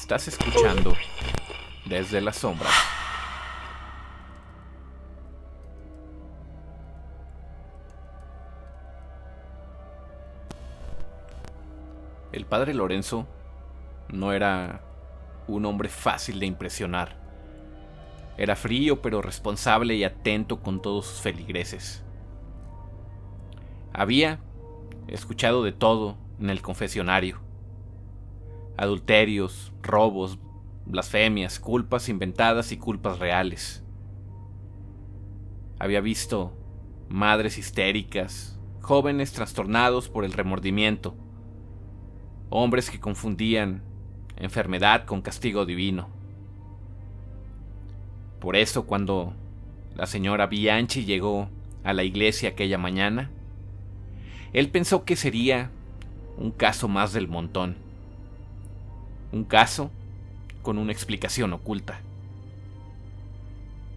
Estás escuchando Desde las Sombras. El padre Lorenzo no era un hombre fácil de impresionar. Era frío pero responsable y atento con todos sus feligreses. Había escuchado de todo en el confesionario: adulterios, robos, blasfemias, culpas inventadas y culpas reales. Había visto madres histéricas, jóvenes trastornados por el remordimiento, hombres que confundían enfermedad con castigo divino. Por eso, cuando la señora Bianchi llegó a la iglesia aquella mañana, él pensó que sería un caso más del montón. Un caso con una explicación oculta.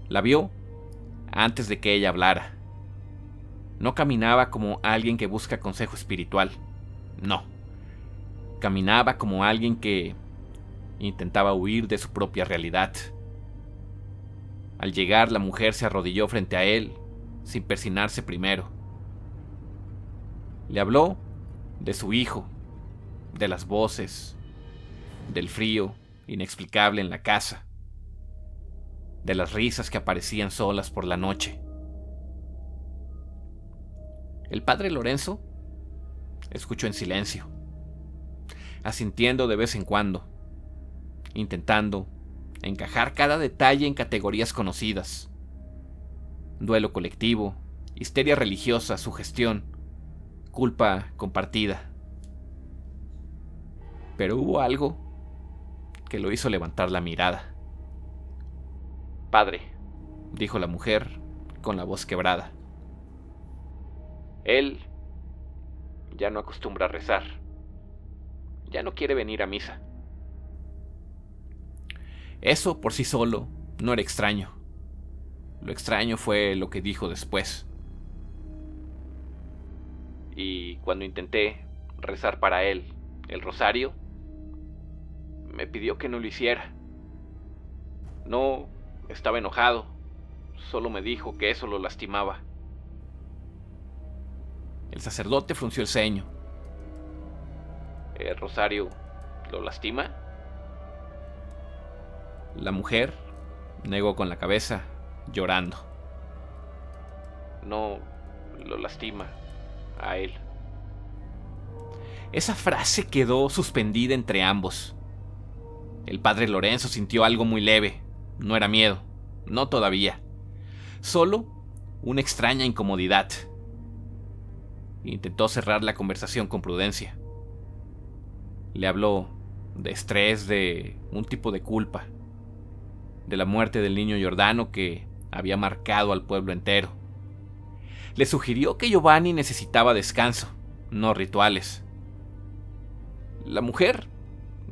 La vio antes de que ella hablara. No caminaba como alguien que busca consejo espiritual. No. Caminaba como alguien que intentaba huir de su propia realidad. Al llegar, la mujer se arrodilló frente a él, sin persignarse primero. Le habló de su hijo, de las voces, del frío inexplicable en la casa, de las risas que aparecían solas por la noche. El padre Lorenzo escuchó en silencio, asintiendo de vez en cuando, intentando encajar cada detalle en categorías conocidas: duelo colectivo, histeria religiosa, sugestión, culpa compartida. Pero hubo algo que lo hizo levantar la mirada. «Padre», dijo la mujer con la voz quebrada, «él ya no acostumbra a rezar. Ya no quiere venir a misa». Eso por sí solo no era extraño. Lo extraño fue lo que dijo después. «Y cuando intenté rezar para él el rosario, me pidió que no lo hiciera. No estaba enojado, solo me dijo que eso lo lastimaba». El sacerdote frunció el ceño. «¿El rosario lo lastima?». La mujer negó con la cabeza, llorando. «No lo lastima a él». Esa frase quedó suspendida entre ambos. El padre Lorenzo sintió algo muy leve. No era miedo, no todavía. Solo una extraña incomodidad. Intentó cerrar la conversación con prudencia. Le habló de estrés, de un tipo de culpa, de la muerte del niño Giordano que había marcado al pueblo entero. Le sugirió que Giovanni necesitaba descanso, no rituales. La mujer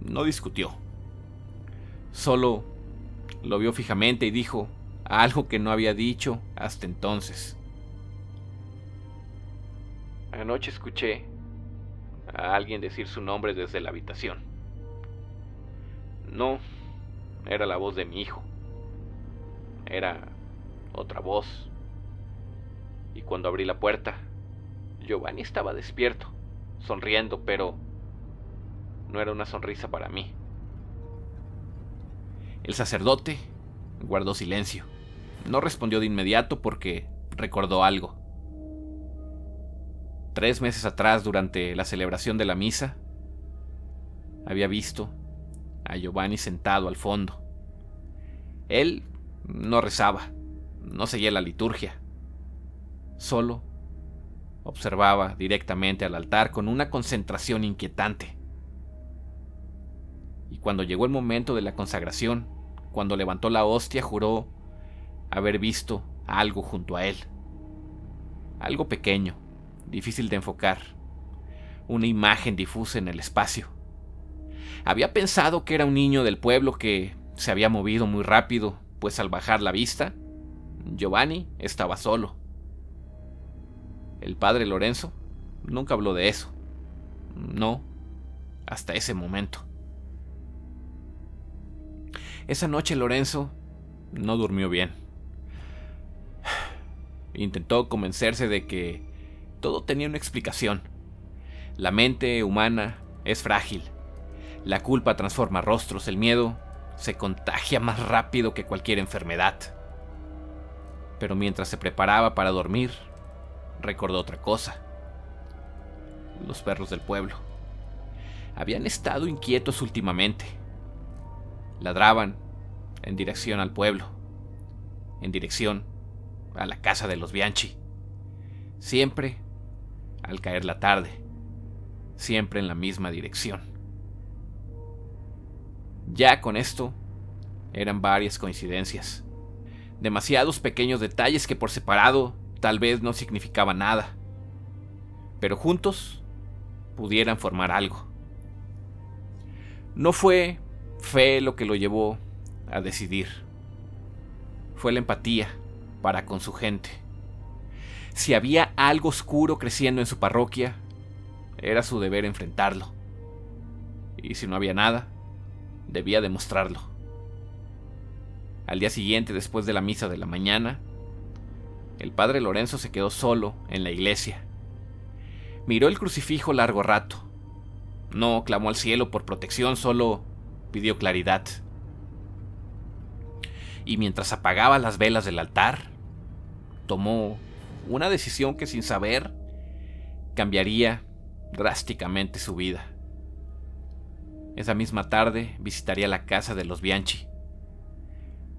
no discutió. Solo lo vio fijamente y dijo algo que no había dicho hasta entonces. «Anoche escuché a alguien decir su nombre desde la habitación. No era la voz de mi hijo. Era otra voz. Y cuando abrí la puerta, Giovanni estaba despierto, sonriendo, pero no era una sonrisa para mí». El sacerdote guardó silencio. No respondió de inmediato porque recordó algo. 3 meses atrás, durante la celebración de la misa, había visto a Giovanni sentado al fondo. Él no rezaba, no seguía la liturgia. Solo observaba directamente al altar con una concentración inquietante. Y cuando llegó el momento de la consagración, cuando levantó la hostia, juró haber visto algo junto a él. Algo pequeño, difícil de enfocar, una imagen difusa en el espacio. Había pensado que era un niño del pueblo que se había movido muy rápido, pues al bajar la vista, Giovanni estaba solo. El padre Lorenzo nunca habló de eso. No, hasta ese momento. Esa noche Lorenzo no durmió bien. Intentó convencerse de que todo tenía una explicación. La mente humana es frágil. La culpa transforma rostros, el miedo se contagia más rápido que cualquier enfermedad. Pero mientras se preparaba para dormir, recordó otra cosa. Los perros del pueblo habían estado inquietos últimamente. Ladraban en dirección al pueblo, en dirección a la casa de los Bianchi. Siempre al caer la tarde, siempre en la misma dirección. Ya con esto eran varias coincidencias, demasiados pequeños detalles que por separado tal vez no significaban nada, pero juntos pudieran formar algo. No fue fe lo que lo llevó a decidir. Fue la empatía para con su gente. Si había algo oscuro creciendo en su parroquia, era su deber enfrentarlo. Y si no había nada, debía demostrarlo. Al día siguiente, después de la misa de la mañana, el padre Lorenzo se quedó solo en la iglesia. Miró el crucifijo largo rato. No clamó al cielo por protección, solo pidió claridad. Y mientras apagaba las velas del altar, tomó una decisión que sin saber cambiaría drásticamente su vida. Esa misma tarde visitaría la casa de los Bianchi.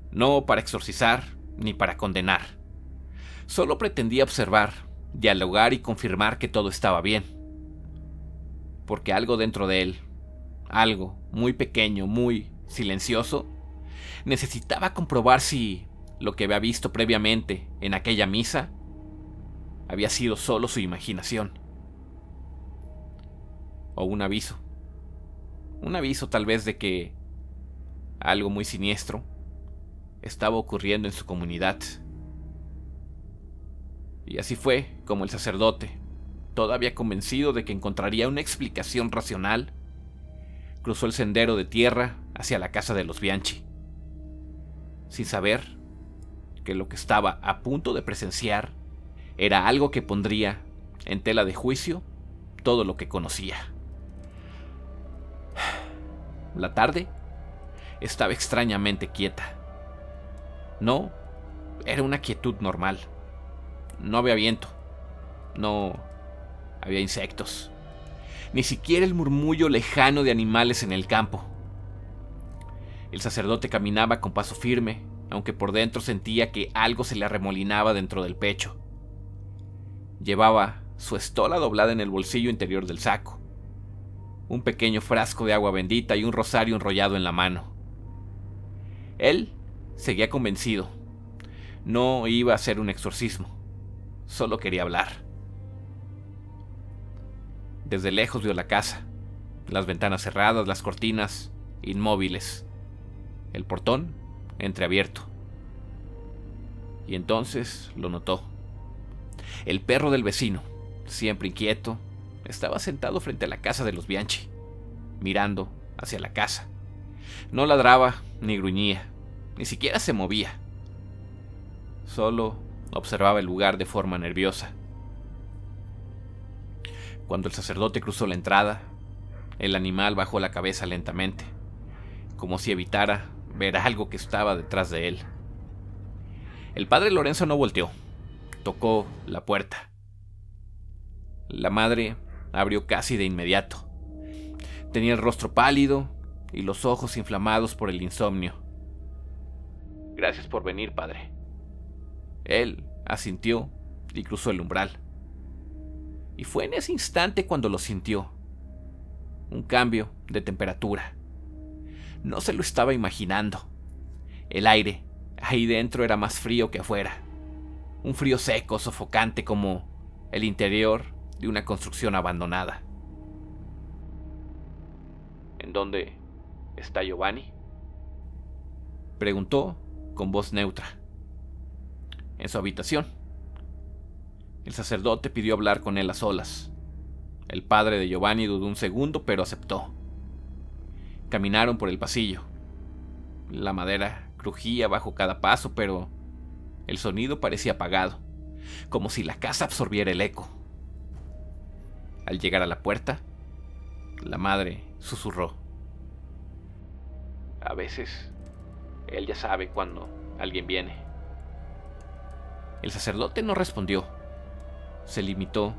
No para exorcizar ni para condenar. Solo pretendía observar, dialogar y confirmar que todo estaba bien. Porque algo dentro de él, algo muy pequeño, muy silencioso, necesitaba comprobar si lo que había visto previamente en aquella misa había sido solo su imaginación. O un aviso tal vez de que algo muy siniestro estaba ocurriendo en su comunidad. Y así fue como el sacerdote, todavía convencido de que encontraría una explicación racional, cruzó el sendero de tierra hacia la casa de los Bianchi, sin saber que lo que estaba a punto de presenciar era algo que pondría en tela de juicio todo lo que conocía. La tarde estaba extrañamente quieta. No era una quietud normal. No había viento. No había insectos. Ni siquiera el murmullo lejano de animales en el campo. El sacerdote caminaba con paso firme, aunque por dentro sentía que algo se le arremolinaba dentro del pecho. Llevaba su estola doblada en el bolsillo interior del saco, un pequeño frasco de agua bendita y un rosario enrollado en la mano. Él seguía convencido. No iba a hacer un exorcismo, solo quería hablar. Desde lejos vio la casa, las ventanas cerradas, las cortinas inmóviles, el portón entreabierto. Y entonces lo notó. El perro del vecino, siempre inquieto, estaba sentado frente a la casa de los Bianchi, mirando hacia la casa. No ladraba ni gruñía, ni siquiera se movía. Solo observaba el lugar de forma nerviosa. Cuando el sacerdote cruzó la entrada, el animal bajó la cabeza lentamente, como si evitara ver algo que estaba detrás de él. El padre Lorenzo no volteó. Tocó la puerta. La madre abrió casi de inmediato. Tenía el rostro pálido y los ojos inflamados por el insomnio. «Gracias por venir, padre». Él asintió y cruzó el umbral. Y fue en ese instante cuando lo sintió. Un cambio de temperatura. No se lo estaba imaginando. El aire ahí dentro era más frío que afuera. Un frío seco, sofocante, como el interior de una construcción abandonada. ¿En dónde está Giovanni?, preguntó con voz neutra. En su habitación. El sacerdote pidió hablar con él a solas. El padre de Giovanni dudó un segundo, pero aceptó. Caminaron por el pasillo. La madera crujía bajo cada paso, pero el sonido parecía apagado, como si la casa absorbiera el eco. Al llegar a la puerta, la madre susurró: a veces, él ya sabe cuando alguien viene. El sacerdote no respondió. Se limitó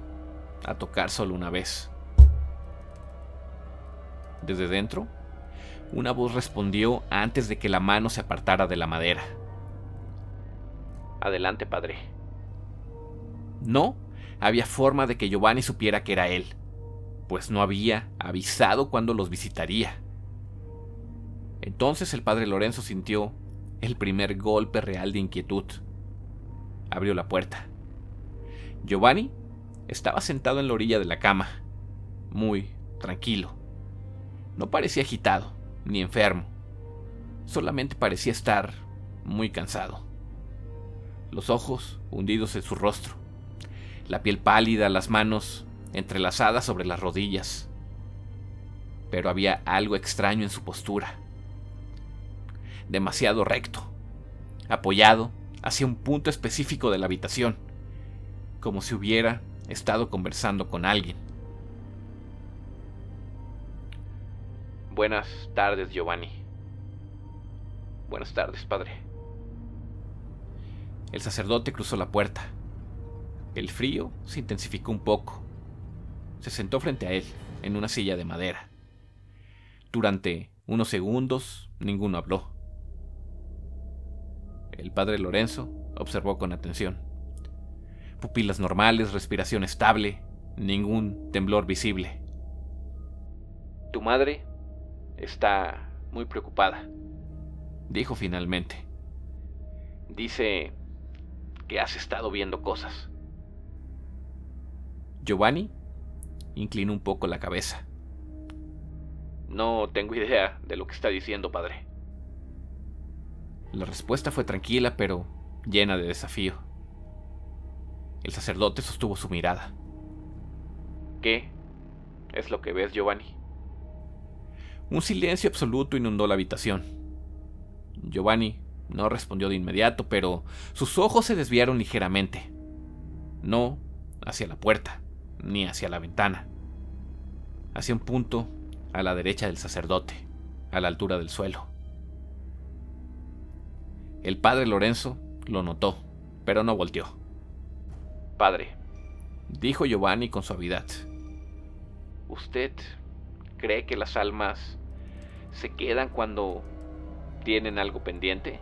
a tocar solo una vez. Desde dentro, una voz respondió antes de que la mano se apartara de la madera: adelante, padre. No había forma de que Giovanni supiera que era él, pues no había avisado cuándo los visitaría. Entonces el padre Lorenzo sintió el primer golpe real de inquietud. Abrió la puerta. Giovanni estaba sentado en la orilla de la cama, muy tranquilo. No parecía agitado ni enfermo, solamente parecía estar muy cansado. Los ojos hundidos en su rostro, la piel pálida, las manos entrelazadas sobre las rodillas. Pero había algo extraño en su postura. Demasiado recto, apoyado hacia un punto específico de la habitación, como si hubiera estado conversando con alguien. Buenas tardes, Giovanni. Buenas tardes, padre. El sacerdote cruzó la puerta. El frío se intensificó un poco. Se sentó frente a él, en una silla de madera. Durante unos segundos, ninguno habló. El padre Lorenzo observó con atención. Pupilas normales, respiración estable, ningún temblor visible. Tu madre está muy preocupada, dijo finalmente. Dice que has estado viendo cosas. Giovanni inclinó un poco la cabeza. No tengo idea de lo que está diciendo, padre. La respuesta fue tranquila, pero llena de desafío. El sacerdote sostuvo su mirada. ¿Qué es lo que ves, Giovanni? Un silencio absoluto inundó la habitación. Giovanni no respondió de inmediato, pero sus ojos se desviaron ligeramente. No hacia la puerta, ni hacia la ventana. Hacia un punto a la derecha del sacerdote, a la altura del suelo. El padre Lorenzo lo notó, pero no volteó. Padre, dijo Giovanni con suavidad, ¿usted cree que las almas se quedan cuando tienen algo pendiente?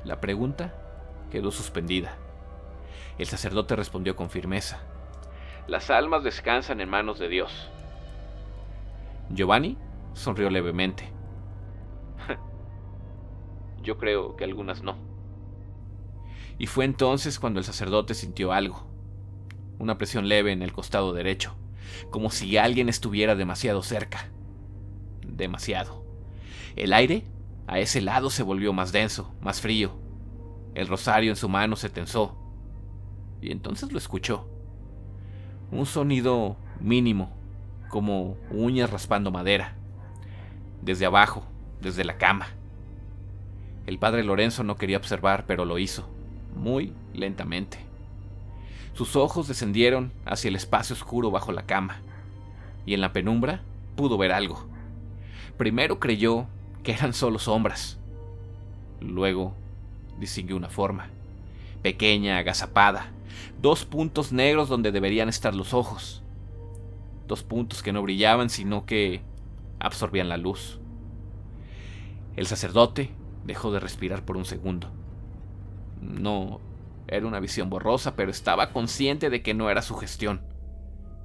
La pregunta quedó suspendida. El sacerdote respondió con firmeza. Las almas descansan en manos de Dios. Giovanni sonrió levemente. Yo creo que algunas no. Y fue entonces cuando el sacerdote sintió algo. Una presión leve en el costado derecho, como si alguien estuviera demasiado cerca. Demasiado. El aire a ese lado se volvió más denso, más frío. El rosario en su mano se tensó. Y entonces lo escuchó. Un sonido mínimo, como uñas raspando madera. Desde abajo, desde la cama. El padre Lorenzo no quería observar, pero lo hizo, muy lentamente. Sus ojos descendieron hacia el espacio oscuro bajo la cama, y en la penumbra pudo ver algo. Primero creyó que eran solo sombras. Luego distinguió una forma, pequeña, agazapada, 2 puntos negros donde deberían estar los ojos. 2 puntos que no brillaban, sino que absorbían la luz. El sacerdote dejó de respirar por un segundo. No era una visión borrosa, pero estaba consciente de que no era su gestión.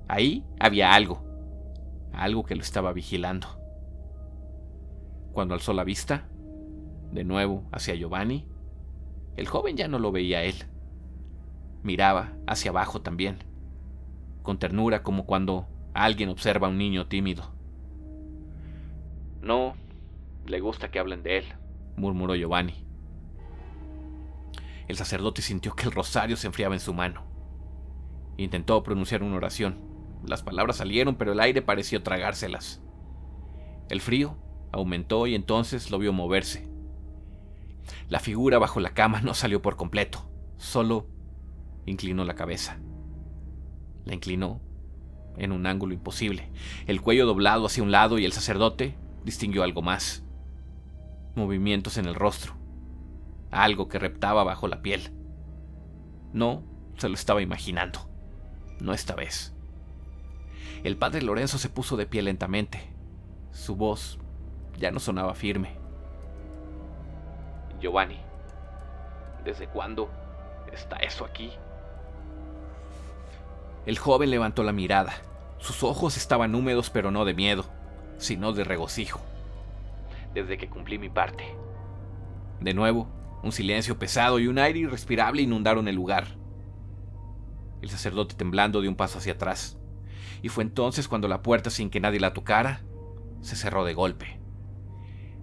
Ahí había algo que lo estaba vigilando. Cuando alzó la vista, de nuevo hacia Giovanni, el joven ya no lo veía a él. Miraba hacia abajo también, con ternura, como cuando alguien observa a un niño tímido. No le gusta que hablen de él, murmuró Giovanni. El sacerdote sintió que el rosario se enfriaba en su mano. Intentó pronunciar una oración. Las palabras salieron, pero el aire pareció tragárselas. El frío aumentó y entonces lo vio moverse. La figura bajo la cama no salió por completo, solo inclinó la cabeza. La inclinó en un ángulo imposible, el cuello doblado hacia un lado, y el sacerdote distinguió algo más. Movimientos en el rostro, algo que reptaba bajo la piel. No se lo estaba imaginando, no esta vez. El padre Lorenzo se puso de pie lentamente. Su voz ya no sonaba firme. Giovanni, ¿desde cuándo está eso aquí? El joven levantó la mirada. Sus ojos estaban húmedos, pero no de miedo, sino de regocijo. Desde que cumplí mi parte. De nuevo, un silencio pesado y un aire irrespirable inundaron el lugar. El sacerdote temblando dio un paso hacia atrás, y fue entonces cuando la puerta, sin que nadie la tocara, se cerró de golpe.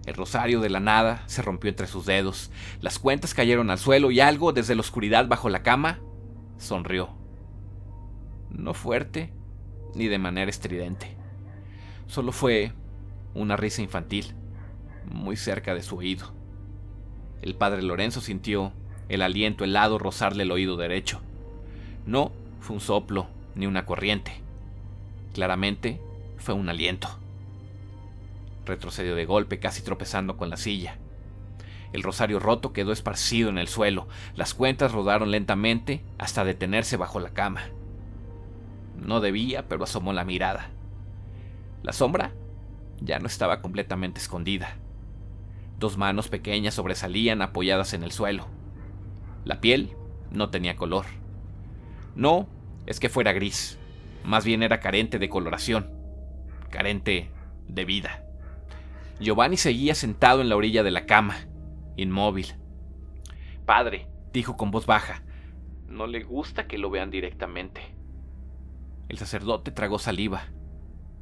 El rosario de la nada se rompió entre sus dedos, las cuentas cayeron al suelo y algo desde la oscuridad bajo la cama sonrió. No fuerte ni de manera estridente. Solo fue una risa infantil, muy cerca de su oído. El padre Lorenzo sintió el aliento helado rozarle el oído derecho. No fue un soplo ni una corriente. Claramente fue un aliento. Retrocedió de golpe, casi tropezando con la silla. El rosario roto quedó esparcido en el suelo. Las cuentas rodaron lentamente hasta detenerse bajo la cama. No debía, pero asomó la mirada. La sombra ya no estaba completamente escondida. Dos manos pequeñas sobresalían apoyadas en el suelo. La piel no tenía color. No es que fuera gris, más bien era carente de coloración, carente de vida. Giovanni seguía sentado en la orilla de la cama, inmóvil. «Padre», dijo con voz baja, «no le gusta que lo vean directamente». El sacerdote tragó saliva.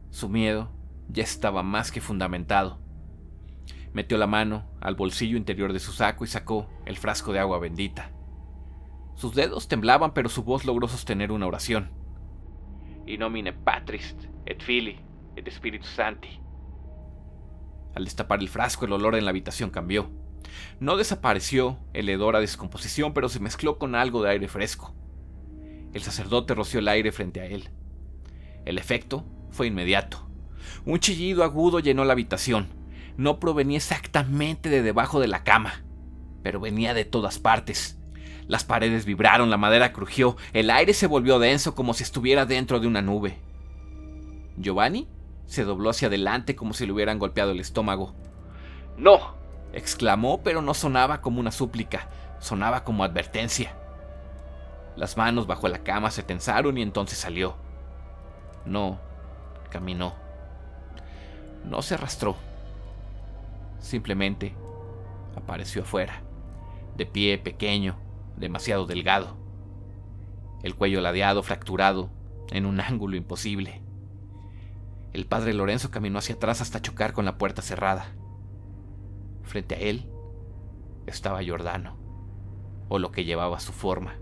Su miedo ya estaba más que fundamentado. Metió la mano al bolsillo interior de su saco y sacó el frasco de agua bendita. Sus dedos temblaban, pero su voz logró sostener una oración. «In nomine Patris et Filii et Spiritus Sancti». Al destapar el frasco, el olor en la habitación cambió. No desapareció el hedor a descomposición, pero se mezcló con algo de aire fresco. El sacerdote roció el aire frente a él. El efecto fue inmediato. Un chillido agudo llenó la habitación. No provenía exactamente de debajo de la cama, pero venía de todas partes. Las paredes vibraron, la madera crujió, el aire se volvió denso como si estuviera dentro de una nube. Giovanni se dobló hacia adelante como si le hubieran golpeado el estómago. «¡No!», exclamó, pero no sonaba como una súplica, sonaba como advertencia. Las manos bajo la cama se tensaron y entonces salió. No caminó. No se arrastró. Simplemente apareció afuera, de pie, pequeño, demasiado delgado. El cuello ladeado, fracturado, en un ángulo imposible. El padre Lorenzo caminó hacia atrás hasta chocar con la puerta cerrada. Frente a él estaba Giordano, o lo que llevaba su forma.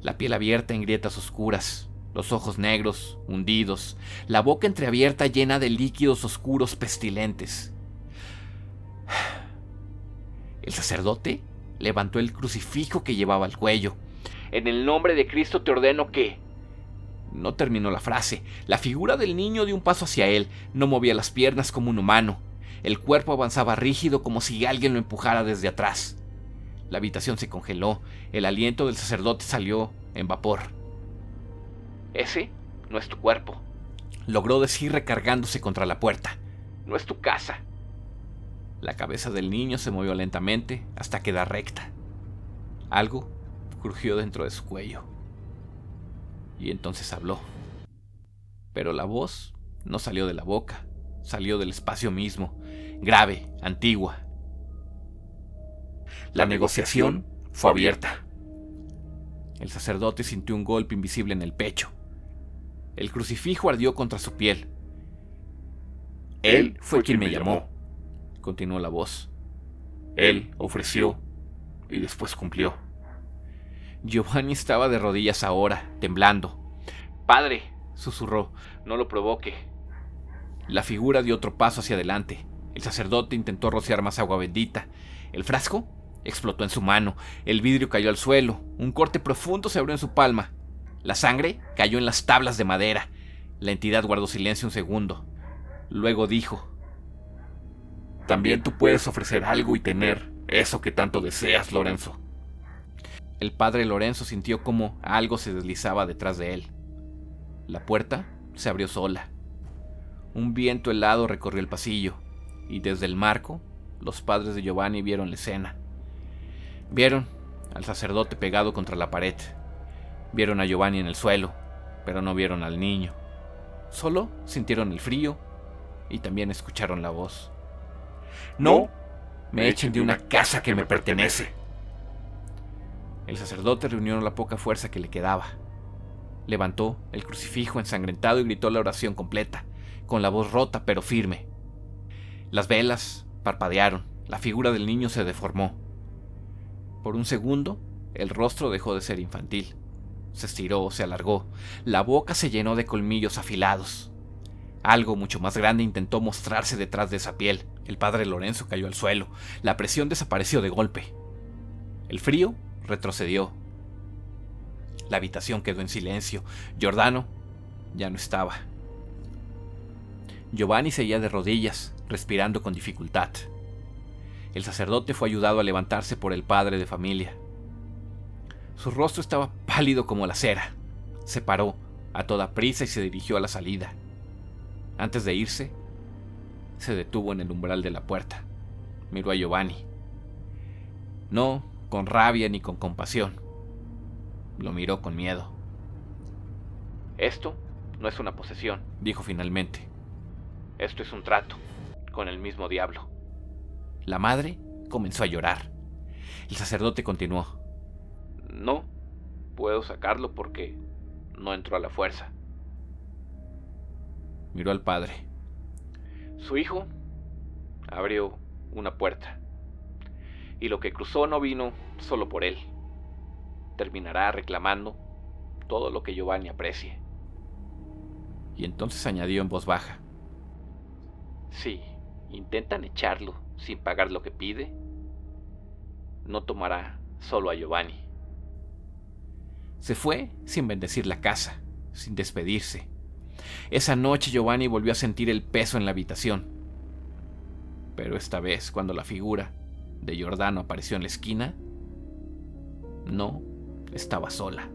La piel abierta en grietas oscuras, los ojos negros, hundidos, la boca entreabierta llena de líquidos oscuros pestilentes. El sacerdote levantó el crucifijo que llevaba al cuello. «En el nombre de Cristo te ordeno que...». No terminó la frase. La figura del niño dio un paso hacia él. No movía las piernas como un humano. El cuerpo avanzaba rígido como si alguien lo empujara desde atrás. La habitación se congeló. El aliento del sacerdote salió en vapor. «Ese no es tu cuerpo», logró decir recargándose contra la puerta. «No es tu casa». La cabeza del niño se movió lentamente hasta quedar recta. Algo crujió dentro de su cuello. Y entonces habló. Pero la voz no salió de la boca, salió del espacio mismo, grave, antigua. La negociación fue abierta. El sacerdote sintió un golpe invisible en el pecho. El crucifijo ardió contra su piel. «Él fue quien me llamó», continuó la voz. «Él ofreció y después cumplió». Giovanni estaba de rodillas ahora, temblando. «Padre», susurró, «no lo provoque». La figura dio otro paso hacia adelante. El sacerdote intentó rociar más agua bendita. El frasco explotó en su mano. El vidrio cayó al suelo. Un corte profundo se abrió en su palma. La sangre cayó en las tablas de madera. La entidad guardó silencio un segundo. Luego dijo: «También tú puedes ofrecer algo y tener eso que tanto deseas, Lorenzo». El padre Lorenzo sintió como algo se deslizaba detrás de él. La puerta se abrió sola. Un viento helado recorrió el pasillo, y desde el marco, los padres de Giovanni vieron la escena. Vieron al sacerdote pegado contra la pared. Vieron a Giovanni en el suelo, pero no vieron al niño. Solo sintieron el frío y también escucharon la voz: «No me echen de una casa que me pertenece». El sacerdote reunió la poca fuerza que le quedaba. Levantó el crucifijo ensangrentado y gritó la oración completa, con la voz rota pero firme. Las velas parpadearon, la figura del niño se deformó. Por un segundo, el rostro dejó de ser infantil. Se estiró, se alargó, la boca se llenó de colmillos afilados. Algo mucho más grande intentó mostrarse detrás de esa piel. El padre Lorenzo cayó al suelo, la presión desapareció de golpe. El frío retrocedió. La habitación quedó en silencio. Giordano ya no estaba. Giovanni seguía de rodillas, respirando con dificultad. El sacerdote fue ayudado a levantarse por el padre de familia. Su rostro estaba pálido como la cera. Se paró a toda prisa y se dirigió a la salida. Antes de irse, se detuvo en el umbral de la puerta. Miró a Giovanni. No con rabia ni con compasión. Lo miró con miedo. «Esto no es una posesión», dijo finalmente. «Esto es un trato con el mismo diablo». La madre comenzó a llorar. El sacerdote continuó: «No puedo sacarlo porque no entró a la fuerza». Miró al padre. Su hijo abrió una puerta, y lo que cruzó no vino solo por él. Terminará reclamando todo lo que Giovanni aprecie. Y entonces añadió en voz baja: «Si intentan echarlo sin pagar lo que pide, no tomará solo a Giovanni». Se fue sin bendecir la casa, sin despedirse. Esa noche Giovanni volvió a sentir el peso en la habitación. Pero esta vez, cuando la figura de Giordano apareció en la esquina, no estaba sola.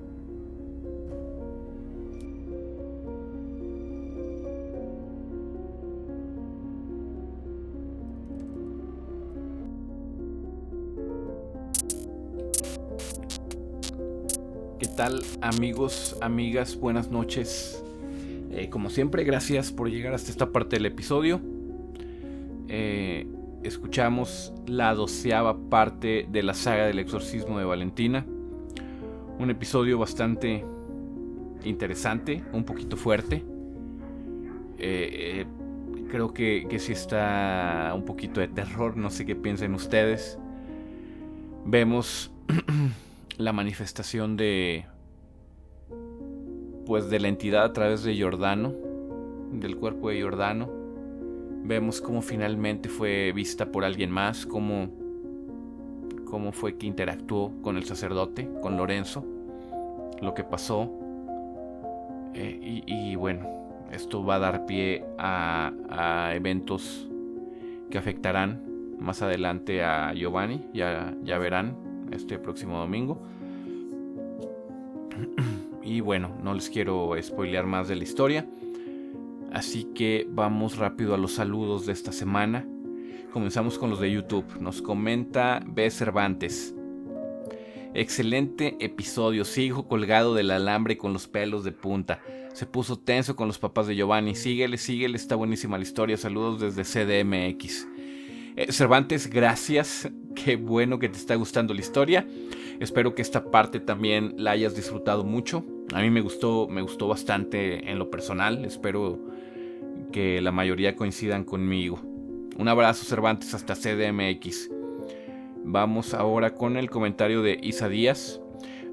¿Qué tal, amigos, amigas? Buenas noches. Como siempre, gracias por llegar hasta esta parte del episodio. Escuchamos la 12ª parte de la saga del exorcismo de Valentina. Un episodio bastante interesante, un poquito fuerte. Creo que sí está un poquito de terror, no sé qué piensen ustedes. Vemos la manifestación de la entidad a través de Giordano, del cuerpo de Giordano. Vemos cómo finalmente fue vista por alguien más, cómo fue que interactuó con el sacerdote, con Lorenzo, lo que pasó. Y bueno, esto va a dar pie a eventos que afectarán más adelante a Giovanni. Ya verán este próximo domingo. Y bueno, no les quiero spoilear más de la historia, así que vamos rápido a los saludos de esta semana. Comenzamos con los de YouTube. Nos comenta B. Cervantes: «Excelente episodio, sigo colgado del alambre con los pelos de punta. Se puso tenso con los papás de Giovanni. Síguele, está buenísima la historia. Saludos desde CDMX». Cervantes, gracias. Qué bueno que te está gustando la historia. Espero que esta parte también la hayas disfrutado mucho. A mí me gustó bastante en lo personal. Espero que la mayoría coincidan conmigo. Un abrazo, Cervantes, hasta CDMX. Vamos ahora con el comentario de Isa Díaz.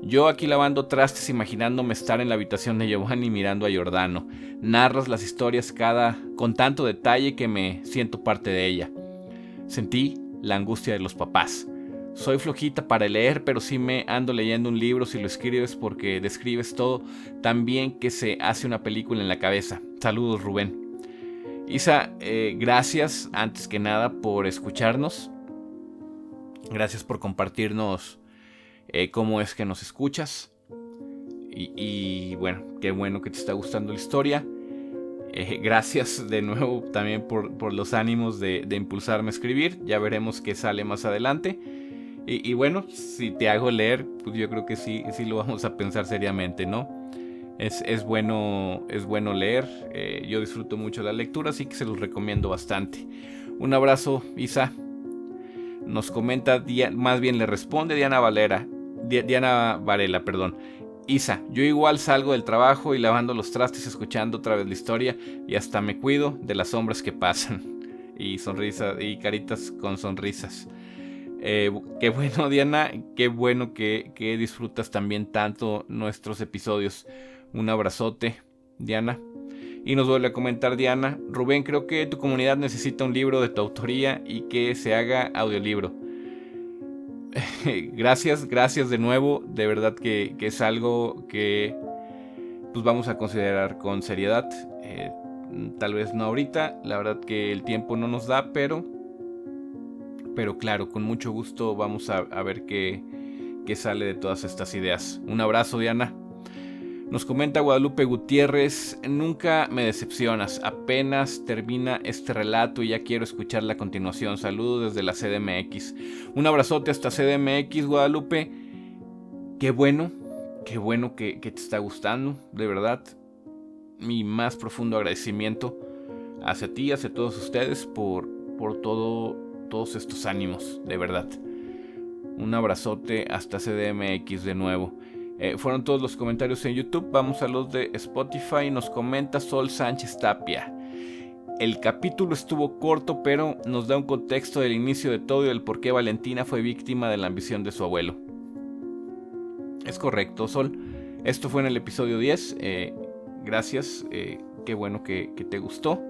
Yo aquí lavando trastes imaginándome estar en la habitación de Giovanni mirando a Giordano. Narras las historias con tanto detalle que me siento parte de ella. Sentí la angustia de los papás. Soy flojita para leer, pero sí me ando leyendo un libro si lo escribes porque describes todo tan bien que se hace una película en la cabeza. Saludos, Rubén. Isa, gracias antes que nada por escucharnos. Gracias por compartirnos cómo es que nos escuchas. Y bueno, qué bueno que te está gustando la historia. Gracias de nuevo también por los ánimos de impulsarme a escribir. Ya veremos qué sale más adelante. Y bueno, si te hago leer, pues yo creo que sí lo vamos a pensar seriamente, ¿no? Es bueno leer. Yo disfruto mucho la lectura, así que se los recomiendo bastante. Un abrazo, Isa. Nos comenta, más bien le responde Diana Varela, perdón. Isa, yo igual salgo del trabajo y lavando los trastes, escuchando otra vez la historia y hasta me cuido de las sombras que pasan. Y sonrisas y caritas con sonrisas. Qué bueno, Diana, qué bueno que disfrutas también tanto nuestros episodios. Un abrazote, Diana. Y nos vuelve a comentar Diana: Rubén, creo que tu comunidad necesita un libro de tu autoría y que se haga audiolibro. Gracias de nuevo. De verdad que es algo que pues vamos a considerar con seriedad. Tal vez no ahorita, la verdad que el tiempo no nos da, pero claro, con mucho gusto vamos a ver qué sale de todas estas ideas. Un abrazo, Diana. Nos comenta Guadalupe Gutiérrez: nunca me decepcionas, apenas termina este relato y ya quiero escuchar la continuación. Saludos desde la CDMX. Un abrazote hasta CDMX, Guadalupe. Qué bueno que te está gustando, de verdad. Mi más profundo agradecimiento hacia ti, hacia todos ustedes por todos estos ánimos, de verdad. Un abrazote hasta CDMX de nuevo. Fueron todos los comentarios en YouTube. Vamos a los de Spotify. Nos comenta Sol Sánchez Tapia: el capítulo estuvo corto, pero nos da un contexto del inicio de todo y del por qué Valentina fue víctima de la ambición de su abuelo. Es correcto, Sol. Esto fue en el episodio 10. Gracias. Qué bueno que te gustó.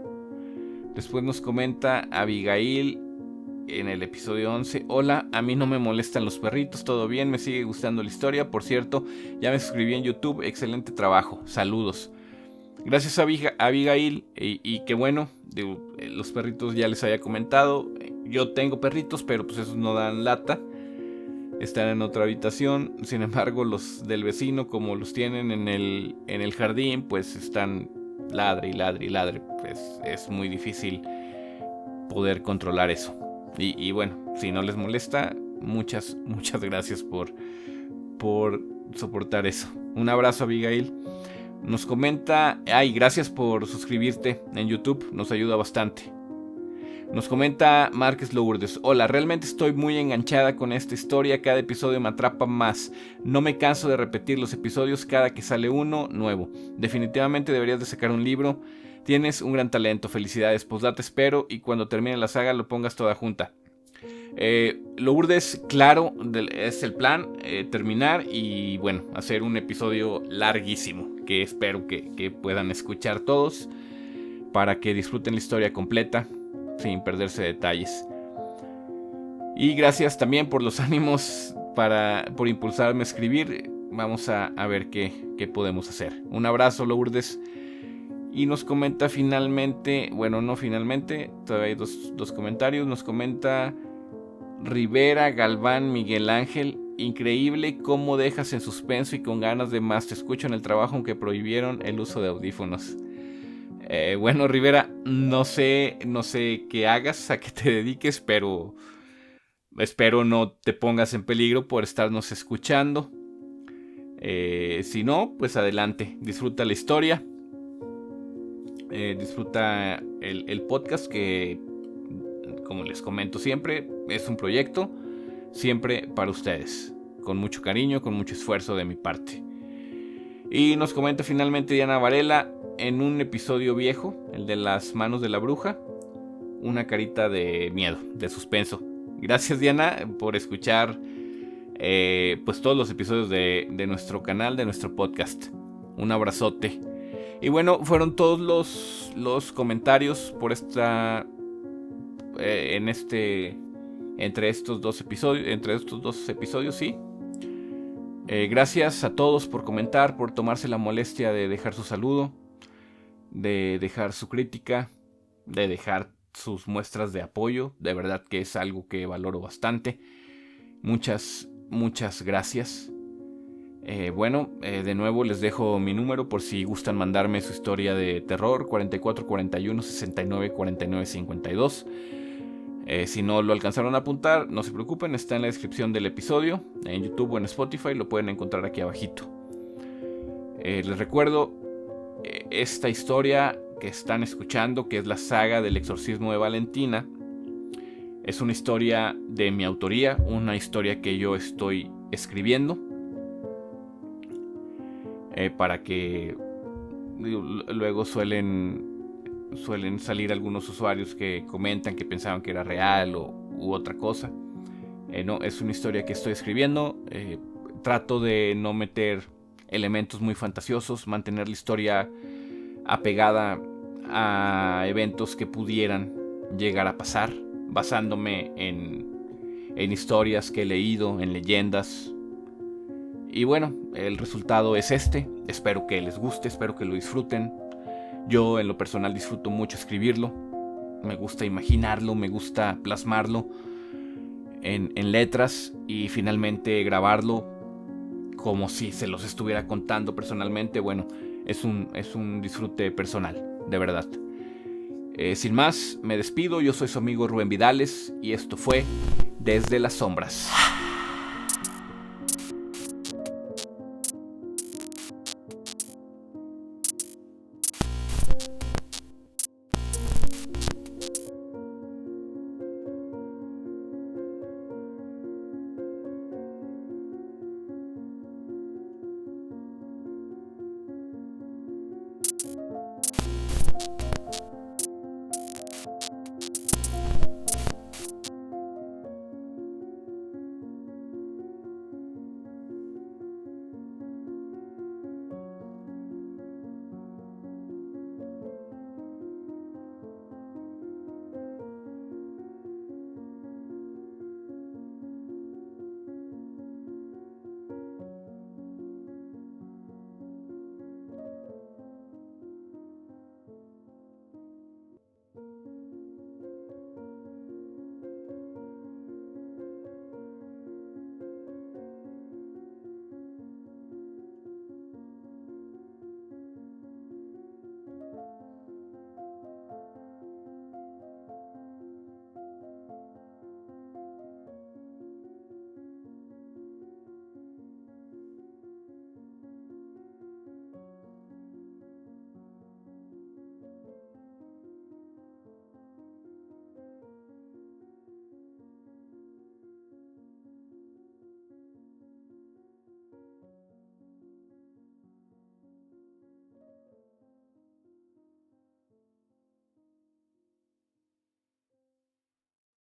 Después nos comenta Abigail en el episodio 11: hola, a mí no me molestan los perritos, todo bien, me sigue gustando la historia. Por cierto, ya me suscribí en YouTube, excelente trabajo, saludos. Gracias, Abigail, y qué bueno, los perritos ya les había comentado. Yo tengo perritos, pero pues esos no dan lata, están en otra habitación. Sin embargo, los del vecino, como los tienen en el jardín, pues están ladre y ladre y ladre. Pues es muy difícil poder controlar eso. Y bueno, si no les molesta, muchas gracias por soportar eso. Un abrazo, Abigail. Nos comenta: gracias por suscribirte en YouTube, nos ayuda bastante. Nos comenta Márquez Lourdes: hola, realmente estoy muy enganchada con esta historia, cada episodio me atrapa más. No me canso de repetir los episodios cada que sale uno nuevo. Definitivamente deberías de sacar un libro. Tienes un gran talento, felicidades, postdata espero y cuando termine la saga lo pongas toda junta. Lourdes, claro, es el plan, terminar y bueno, hacer un episodio larguísimo que espero que puedan escuchar todos para que disfruten la historia completa sin perderse detalles. Y gracias también por los ánimos, por impulsarme a escribir. Vamos a ver qué podemos hacer. Un abrazo, Lourdes. Y nos comenta finalmente, bueno, no finalmente, todavía hay dos comentarios. Nos comenta Rivera Galván Miguel Ángel: increíble cómo dejas en suspenso y con ganas de más. Te escucho en el trabajo aunque prohibieron el uso de audífonos. Bueno, Rivera, no sé qué hagas, a qué te dediques, pero espero no te pongas en peligro por estarnos escuchando. Si no, pues adelante, disfruta la historia. Disfruta el podcast, que como les comento siempre, es un proyecto siempre para ustedes, con mucho cariño, con mucho esfuerzo de mi parte. Y nos comenta finalmente Diana Varela: en un episodio viejo, el de las manos de la bruja, una carita de miedo, de suspenso. Gracias, Diana, por escuchar pues todos los episodios de nuestro canal, de nuestro podcast. Un abrazote. Y bueno, fueron todos los comentarios por entre estos dos episodios, sí. Gracias a todos por comentar, por tomarse la molestia de dejar su saludo, de dejar su crítica, de dejar sus muestras de apoyo. De verdad que es algo que valoro bastante. Muchas gracias. De nuevo les dejo mi número por si gustan mandarme su historia de terror: 4441 69 49 52. Si no lo alcanzaron a apuntar, no se preocupen, está en la descripción del episodio, en YouTube o en Spotify, lo pueden encontrar aquí abajito. Les recuerdo esta historia que están escuchando, que es la saga del exorcismo de Valentina. Es una historia de mi autoría, una historia que yo estoy escribiendo, para que luego suelen salir algunos usuarios que comentan que pensaban que era real u otra cosa. No, es una historia que estoy escribiendo. Trato de no meter elementos muy fantasiosos, mantener la historia apegada a eventos que pudieran llegar a pasar, basándome en historias que he leído, en leyendas. Y bueno, el resultado es este. Espero que les guste, espero que lo disfruten. Yo en lo personal disfruto mucho escribirlo. Me gusta imaginarlo, me gusta plasmarlo en letras y finalmente grabarlo como si se los estuviera contando personalmente. Bueno, es un disfrute personal, de verdad. Sin más, me despido. Yo soy su amigo Rubén Vidales y esto fue Desde las Sombras.